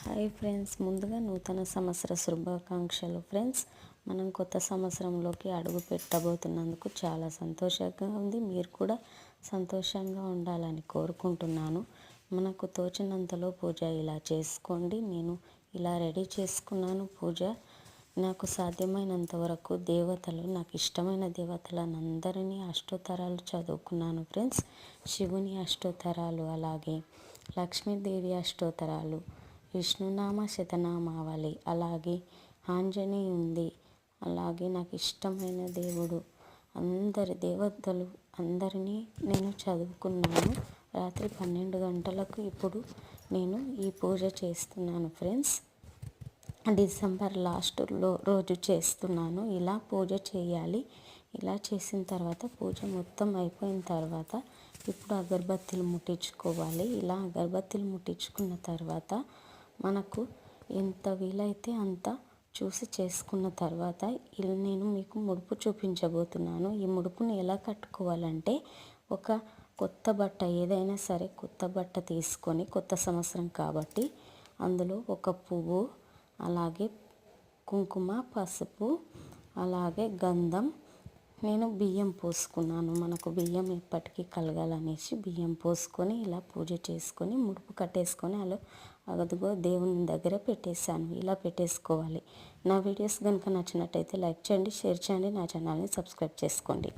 Hi friends, ముందుగా నూతన సంవత్సర శుభాకాంక్షలు ఫ్రెండ్స్. మనం కొత్త సంవత్సరంలోకి అడుగు పెట్టబోతున్నందుకు చాలా సంతోషంగా ఉంది. మీరు కూడా సంతోషంగా ఉండాలని కోరుకుంటున్నాను. మనకు తోచినంతలో పూజ ఇలా చేసుకోండి. నేను ఇలా రెడీ చేసుకున్నాను పూజ. నాకు సాధ్యమైనంత వరకు దేవతలు, నాకు ఇష్టమైన దేవతలను అందరినీ అష్టోత్తరాలు చదువుకున్నాను ఫ్రెండ్స్. శివుని అష్టోత్తరాలు, అలాగే లక్ష్మీదేవి అష్టోత్తరాలు, విష్ణునామ శతనామావళి, అలాగే ఆంజనేయుంది, అలాగే నాకు ఇష్టమైన దేవుడు, అందరి దేవతలు అందరినీ నేను చదువుకున్నాను. రాత్రి 12 గంటలకు ఇప్పుడు నేను ఈ పూజ చేస్తున్నాను ఫ్రెండ్స్. డిసెంబర్ లాస్ట్ రోజు చేస్తున్నాను. ఇలా పూజ చేయాలి. ఇలా చేసిన తర్వాత పూజ మొత్తం అయిపోయిన తర్వాత ఇప్పుడు అగరబత్తీలు ముట్టించుకోవాలి. ఇలా అగరబత్తీలు ముట్టించుకున్న తర్వాత మనకు ఎంత వీలైతే అంత చూసి చేసుకున్న తర్వాత నేను మీకు ముడుపు చూపించబోతున్నాను. ఈ ముడుపుని ఎలా కట్టుకోవాలంటే, ఒక కొత్త బట్ట, ఏదైనా సరే కొత్త బట్ట తీసుకొని, కొత్త సంవత్సరం కాబట్టి అందులో ఒక పువ్వు, అలాగే కుంకుమ, పసుపు, అలాగే గంధం, నేను బియ్యం పోసుకున్నాను. మనకు బియ్యం ఎప్పటికీ కలగాలనేసి బియ్యం పోసుకొని ఇలా పూజ చేసుకొని ముడుపు కట్టేసుకొని అదిగో దేవుని దగ్గర పెట్టేశాను. ఇలా పెట్టేసుకోవాలి. నా వీడియోస్ కనుక నచ్చినట్టయితే లైక్ చేయండి, షేర్ చేయండి, నా ఛానల్ని సబ్స్క్రైబ్ చేసుకోండి.